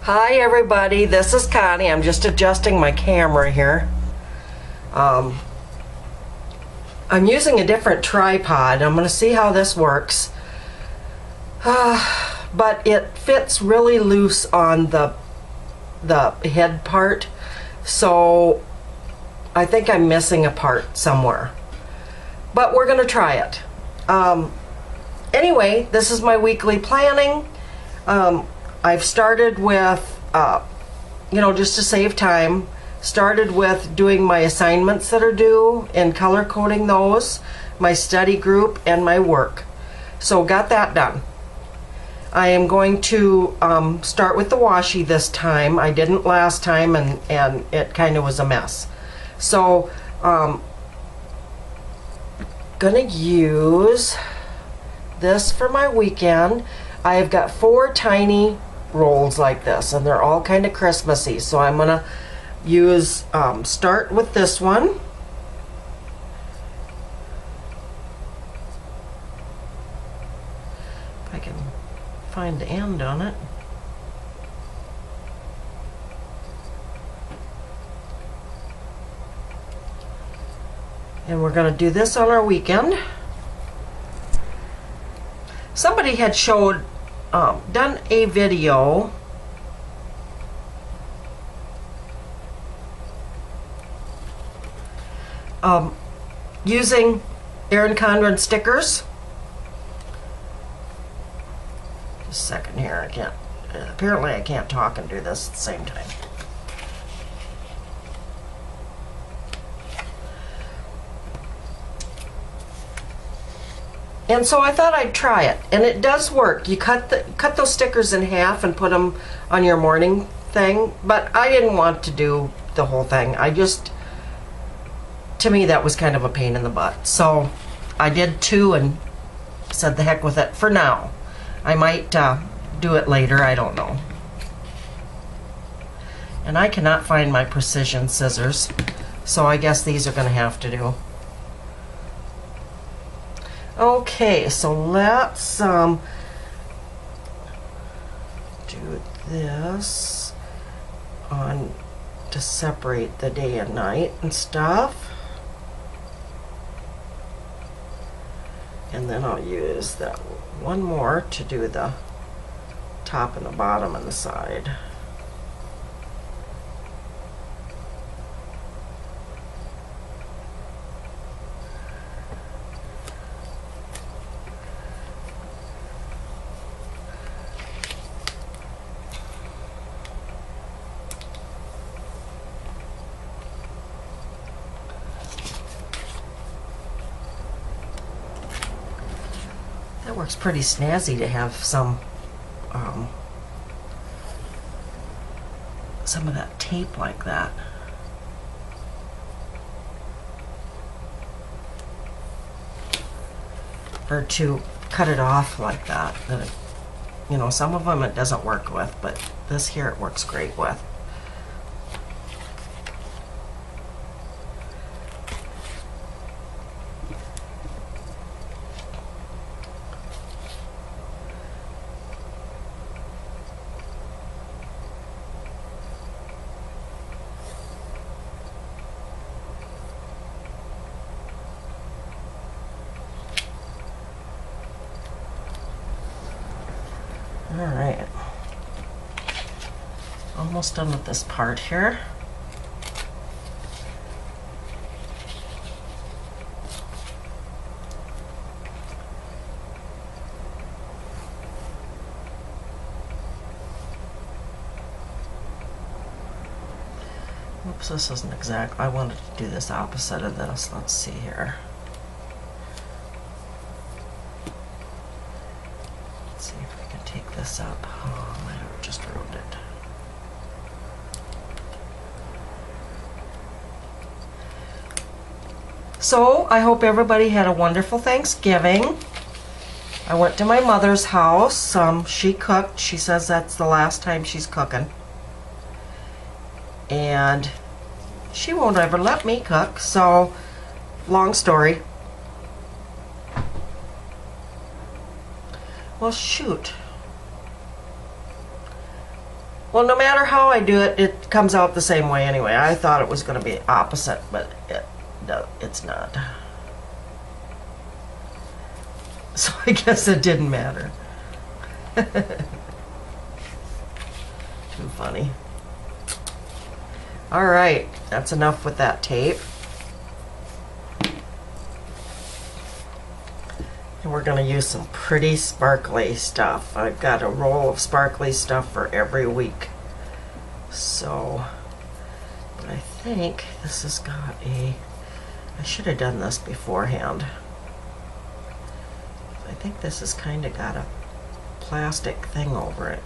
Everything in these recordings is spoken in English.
Hi everybody, this is Connie. I'm just adjusting my camera here. I'm using a different tripod. I'm going to see how this works. But it fits really loose on the head part, so I think I'm missing a part somewhere. But we're going to try it. Anyway, this is my weekly planning. I've started with, just to save time, started with doing my assignments that are due and color coding those, my study group, and my work. So got that done. I am going to start with the washi this time. I didn't last time, and it kind of was a mess. So, gonna use this for my weekend. I've got 4 tiny rolls like this, and they're all kind of Christmassy, so I'm gonna use start with this one. If I can find the end on it. And we're gonna do this on our weekend. Somebody had showed done a video using Erin Condren stickers. Just a second here, apparently I can't talk and do this at the same time. And so I thought I'd try it, and it does work. You cut those stickers in half and put them on your morning thing, but I didn't want to do the whole thing. To me that was kind of a pain in the butt. So I did 2 and said the heck with it for now. I might do it later, I don't know. And I cannot find my precision scissors, so I guess these are going to have to do. Okay, so let's do this to separate the day and night and stuff. And then I'll use that one more to do the top and the bottom and the side. That works pretty snazzy to have some of that tape like that. Or to cut it off like that. Some of them it doesn't work with, but this here it works great with. Alright, almost done with this part here. Oops, this isn't exact. I wanted to do this opposite of this. Let's see here. This up. Oh, I just ruined it. So I hope everybody had a wonderful Thanksgiving. I went to my mother's house. She cooked. She says that's the last time she's cooking. And she won't ever let me cook, so long story. Well, shoot. Well, no matter how I do it, it comes out the same way anyway. I thought it was going to be opposite, but it's not. So I guess it didn't matter. Too funny. All right, that's enough with that tape. And we're going to use some pretty sparkly stuff. I've got a roll of sparkly stuff for every week. So, but I think this has got a, I should have done this beforehand. I think this has kind of got a plastic thing over it.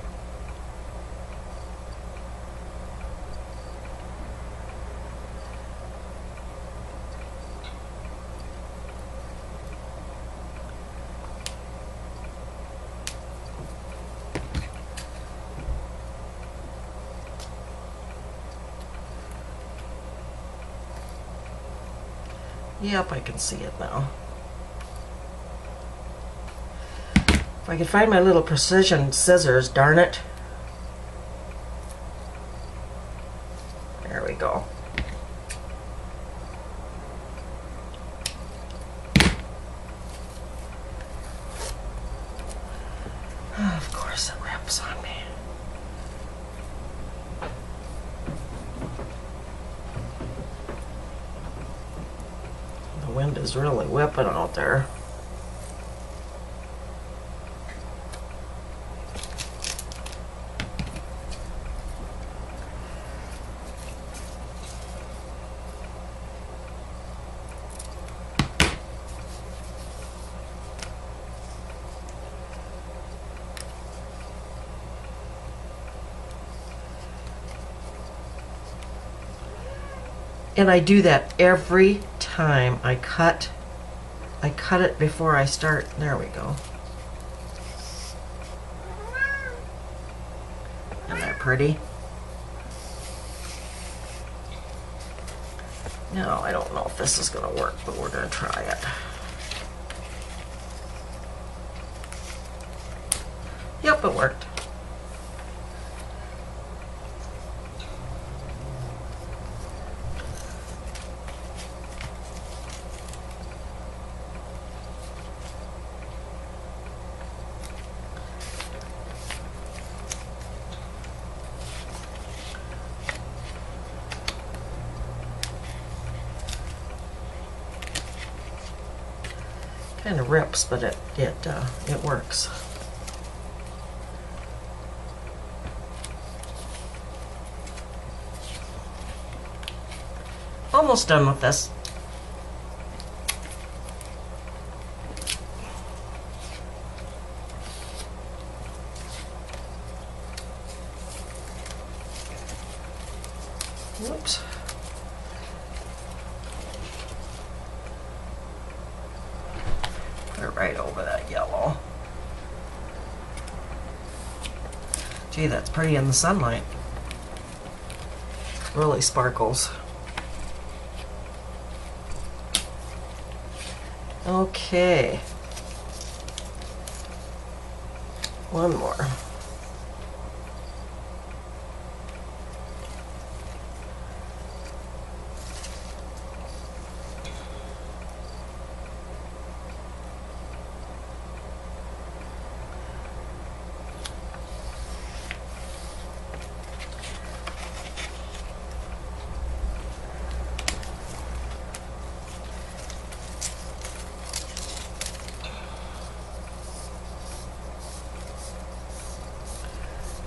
Yep, I can see it now. If I could find my little precision scissors, darn it. There we go. Of course it rips on me. The wind is really whipping out there. And I do that every time I cut it before I start. There we go. Isn't that pretty? No, I don't know if this is going to work, but we're going to try it. Yep, it worked. Kind of rips, but it works. Almost done with this. Whoops. Put it right over that yellow. Gee, that's pretty in the sunlight. Really sparkles. Okay. One more.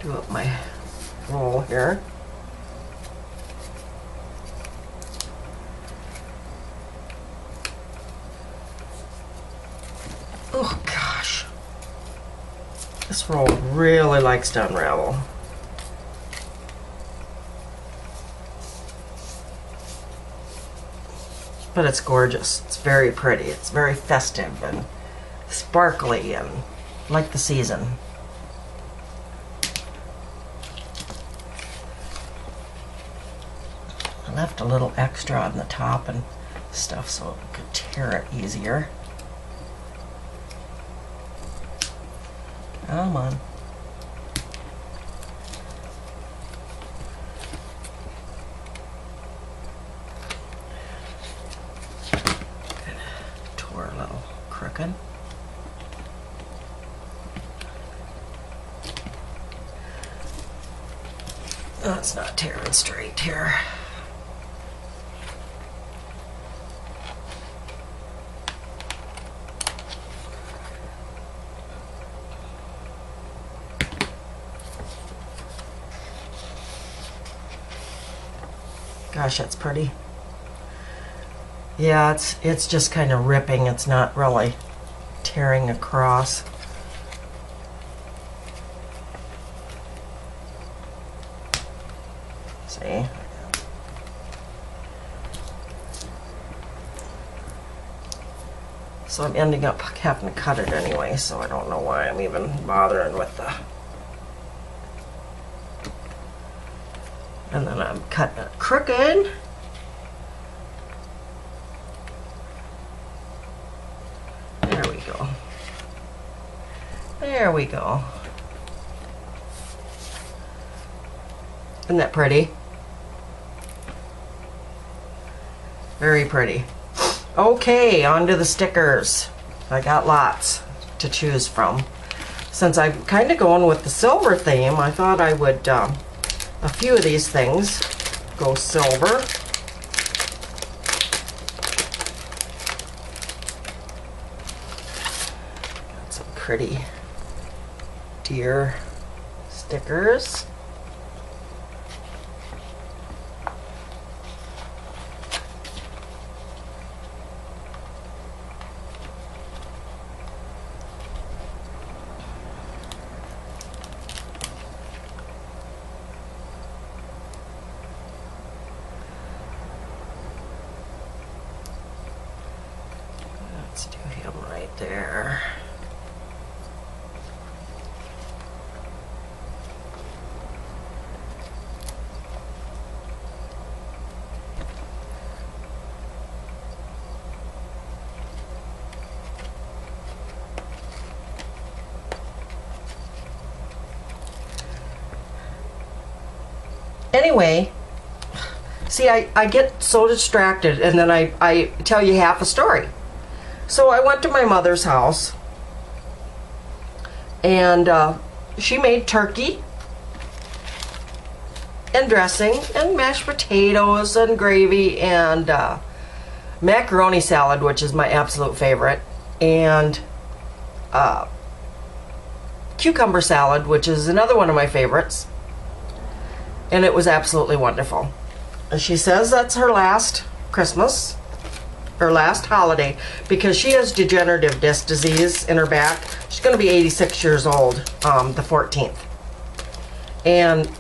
Do up my roll here. Oh gosh, this roll really likes to unravel. But it's gorgeous. It's very pretty. It's very festive and sparkly and like the season. I left a little extra on the top and stuff so it could tear it easier. Come on. Oh, it's not tearing straight here. Gosh, that's pretty. Yeah, it's just kind of ripping. It's not really tearing across. See? So I'm ending up having to cut it anyway, so I don't know why I'm even bothering with the... And then I'm cutting it crooked. There we go. There we go. Isn't that pretty? Very pretty. Okay, on to the stickers. I got lots to choose from. Since I'm kind of going with the silver theme, I thought I would... a few of these things go silver. Got some pretty deer stickers. Let's do him right there. Anyway, see, I get so distracted and then I tell you half a story. So I went to my mother's house and she made turkey and dressing and mashed potatoes and gravy and macaroni salad, which is my absolute favorite, and cucumber salad, which is another one of my favorites. And it was absolutely wonderful. And she says that's her last Christmas, her last holiday, because she has degenerative disc disease in her back. She's going to be 86 years old the 14th. And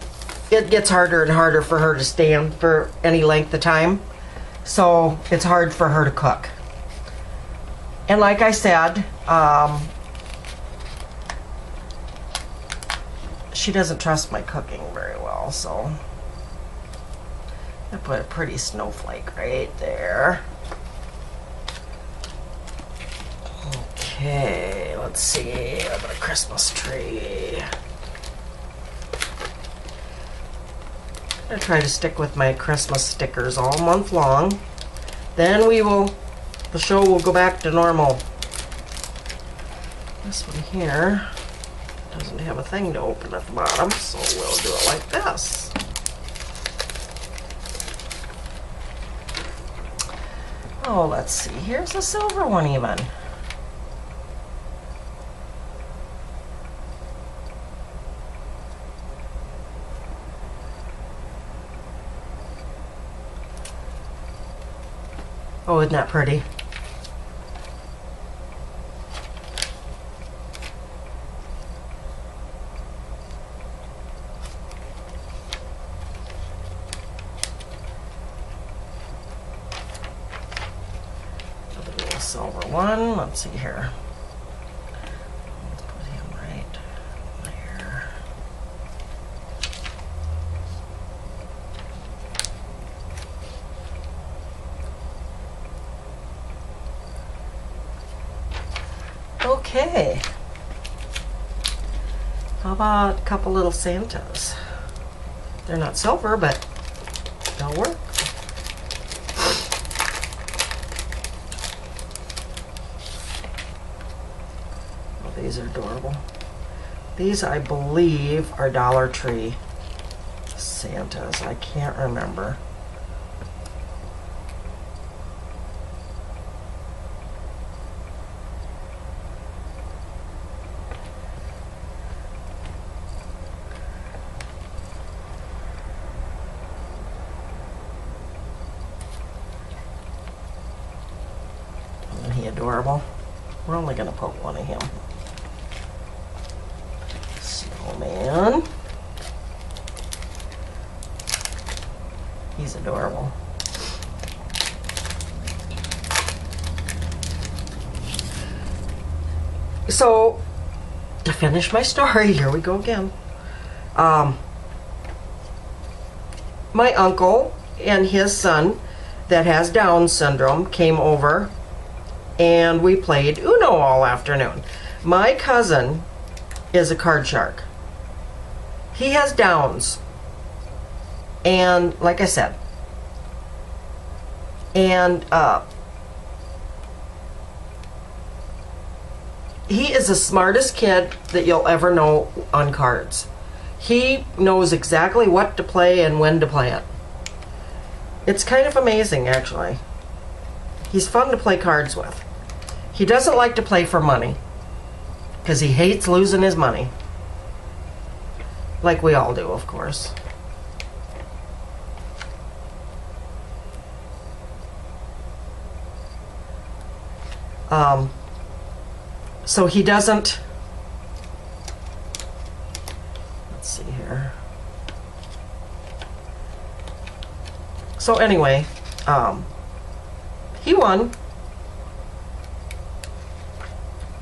it gets harder and harder for her to stand for any length of time. So it's hard for her to cook. And like I said, she doesn't trust my cooking very well, so I put a pretty snowflake right there. Okay, let's see, I've got a Christmas tree. I'm gonna try to stick with my Christmas stickers all month long. Then the show will go back to normal. This one here doesn't have a thing to open at the bottom, so we'll do it like this. Oh, let's see, here's a silver one even. Oh, isn't that pretty? Silver one. Let's see here. Let's put him right there. Okay. How about a couple little Santas? They're not silver, but they'll work. These are adorable. These, I believe, are Dollar Tree Santas. I can't remember. Isn't he adorable? We're only going to put one of him. Snowman. He's adorable. So, to finish my story, here we go again. My uncle and his son that has Down syndrome came over and we played Uno all afternoon. My cousin is a card shark. He has Downs. And like I said, and he is the smartest kid that you'll ever know on cards. He knows exactly what to play and when to play it. It's kind of amazing, actually. He's fun to play cards with. He doesn't like to play for money because he hates losing his money. Like we all do, of course. So he doesn't, let's see here. So anyway, he won.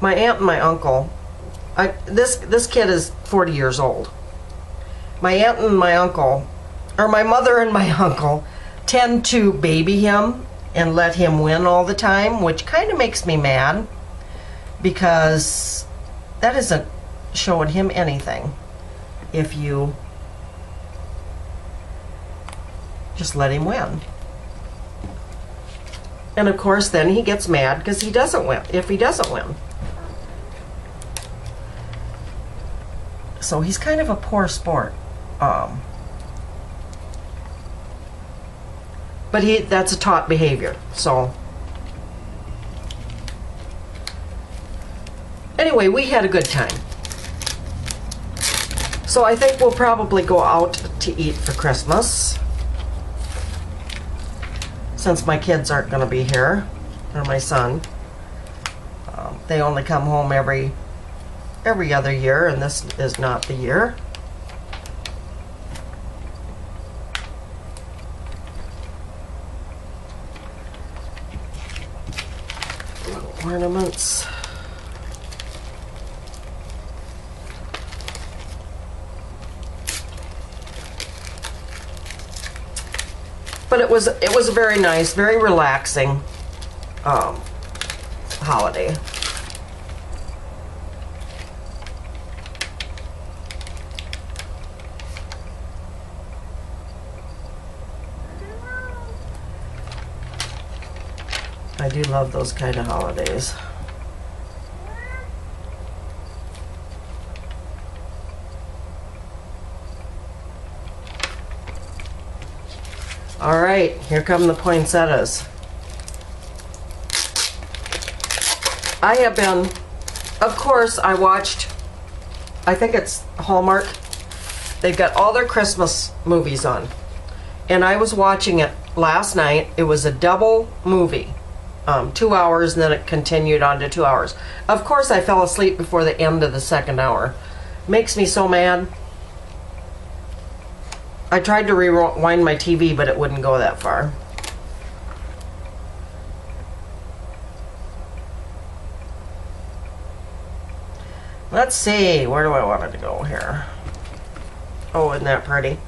My aunt and my uncle, this kid is 40 years old. My aunt and my uncle, or my mother and my uncle, tend to baby him and let him win all the time, which kind of makes me mad because that isn't showing him anything if you just let him win. And of course then he gets mad because he doesn't win, if he doesn't win. So he's kind of a poor sport. But that's a taught behavior, so. Anyway, we had a good time. So I think we'll probably go out to eat for Christmas. Since my kids aren't going to be here, or my son. They only come home every other year, and this is not the year. Little ornaments. But it was a very nice, very relaxing holiday. I do love those kind of holidays. All right, here come the poinsettias. I have been, of course, I watched, I think it's Hallmark. They've got all their Christmas movies on. And I was watching it last night. It was a double movie. 2 hours, and then it continued on to 2 hours. Of course, I fell asleep before the end of the second hour. Makes me so mad. I tried to rewind my TV, but it wouldn't go that far. Let's see, where do I want it to go here? Oh, isn't that pretty?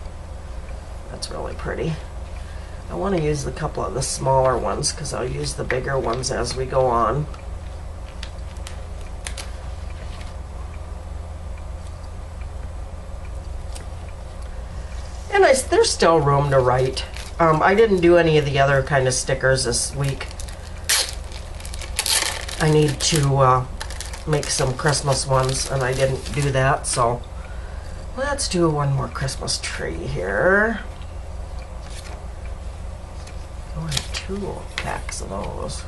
That's really pretty. I want to use a couple of the smaller ones because I'll use the bigger ones as we go on. And there's still room to write. I didn't do any of the other kind of stickers this week. I need to make some Christmas ones, and I didn't do that, so Let's do one more Christmas tree here. Oh, I have 2 packs of those.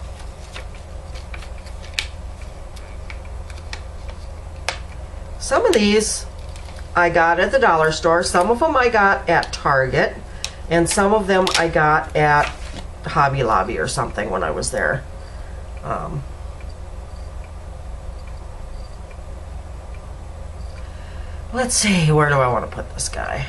Some of these I got at the dollar store. Some of them I got at Target. And some of them I got at Hobby Lobby or something when I was there. Let's see, where do I want to put this guy?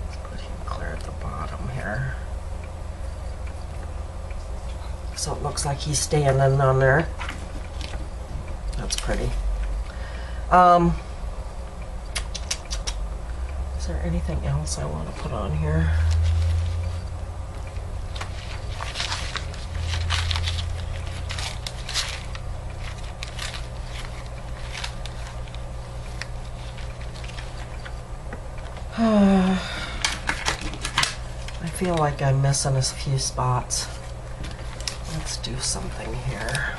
Let's put him clear at the bottom here. So it looks like he's standing on there. That's pretty. Is there anything else I want to put on here? I feel like I'm missing a few spots. Let's do something here.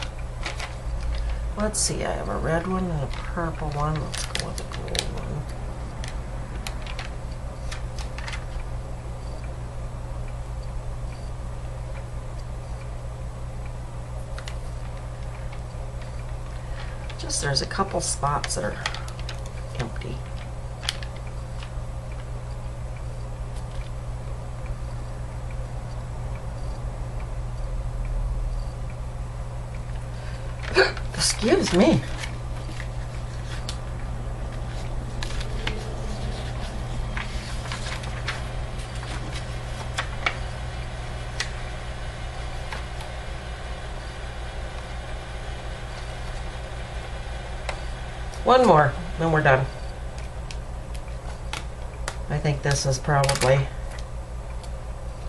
Let's see, I have a red one and a purple one. Let's go with the gold one. Just there's a couple spots that are empty. Excuse me. One more, then we're done. I think this is probably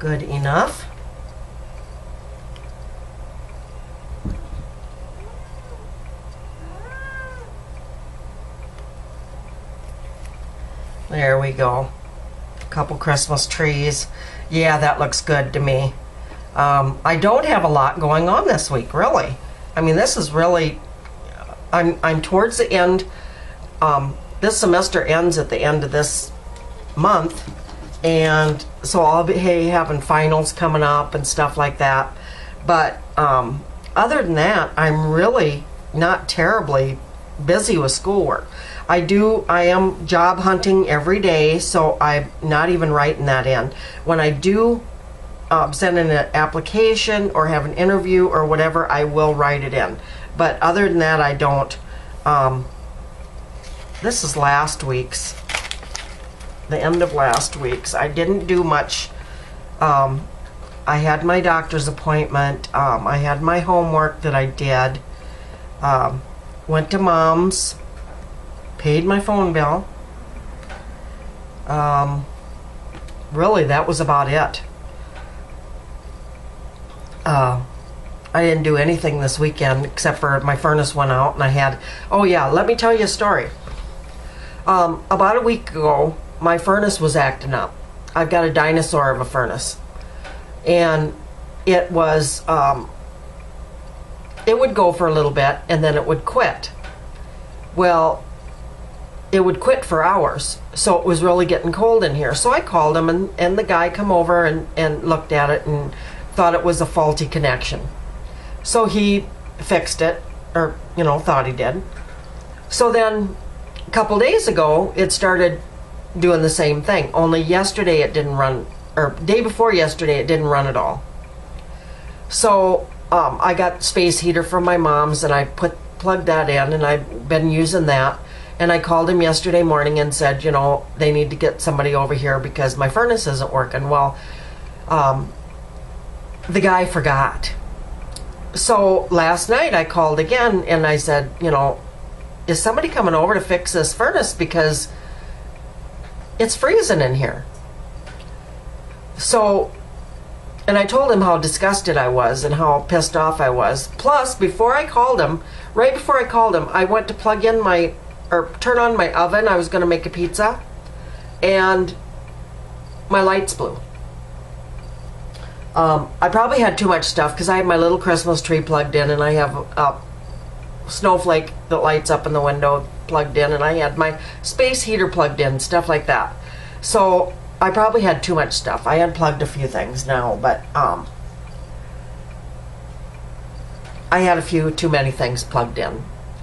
good enough. There we go. Couple Christmas trees. Yeah, that looks good to me. I don't have a lot going on this week, really. I mean, this is really, I'm towards the end. This semester ends at the end of this month, and so I'll be having finals coming up and stuff like that. But other than that, I'm really not terribly busy with schoolwork. I am job hunting every day, so I'm not even writing that in. When I do send in an application or have an interview or whatever, I will write it in. But other than that, I don't. This is last week's, the end of last week's. I didn't do much. I had my doctor's appointment. I had my homework that I did. Went to Mom's. Paid my phone bill. Really, that was about it. I didn't do anything this weekend except for my furnace went out and I had, oh yeah, let me tell you a story. About a week ago, my furnace was acting up. I've got a dinosaur of a furnace. And it was, it would go for a little bit and then it would quit. Well, it would quit for hours, so it was really getting cold in here. So I called him, and the guy come over and looked at it and thought it was a faulty connection. So he fixed it, or thought he did. So then a couple days ago it started doing the same thing, only yesterday it didn't run, or day before yesterday it didn't run at all. So I got space heater from my mom's and I plugged that in, and I've been using that. And I called him yesterday morning and said, they need to get somebody over here because my furnace isn't working. Well, the guy forgot. So last night I called again and I said, is somebody coming over to fix this furnace because it's freezing in here? So, and I told him how disgusted I was and how pissed off I was. Plus, right before I called him, I went to plug in turn on my oven. I was going to make a pizza, and my lights blew. I probably had too much stuff because I have my little Christmas tree plugged in, and I have a snowflake that lights up in the window plugged in, and I had my space heater plugged in, stuff like that. So I probably had too much stuff. I unplugged a few things now, but I had a few too many things plugged in.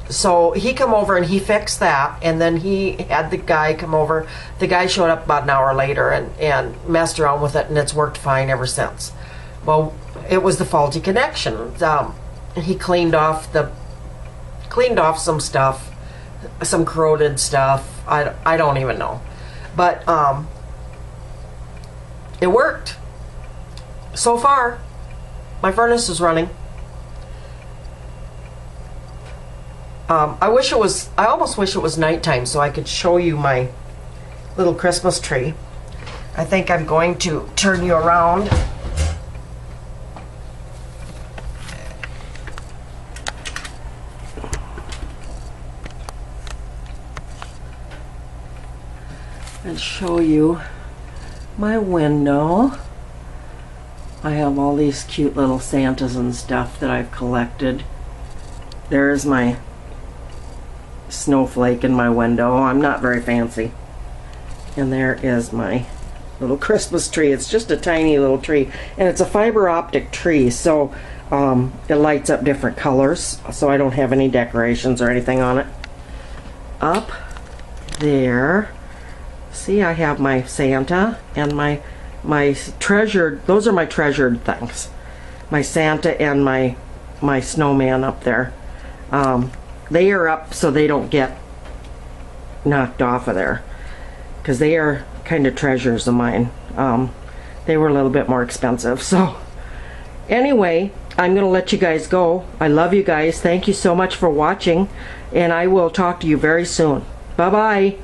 So he come over and he fixed that, and then he had the guy come over. The guy showed up about an hour later and messed around with it, and it's worked fine ever since. Well, it was the faulty connection. He cleaned off some stuff, some corroded stuff. I don't even know, but it worked. So far, my furnace is running. I almost wish it was nighttime so I could show you my little Christmas tree. I think I'm going to turn you around. And show you my window. I have all these cute little Santas and stuff that I've collected. There's my snowflake in my window. I'm not very fancy. And there is my little Christmas tree. It's just a tiny little tree, and it's a fiber optic tree, so it lights up different colors, so I don't have any decorations or anything on it. Up there, see, I have my Santa and my treasured, those are my treasured things, my Santa and my snowman up there. They are up so they don't get knocked off of there, because they are kind of treasures of mine. They were a little bit more expensive. So anyway, I'm gonna let you guys go. I love you guys. Thank you so much for watching, and I will talk to you very soon. Bye bye.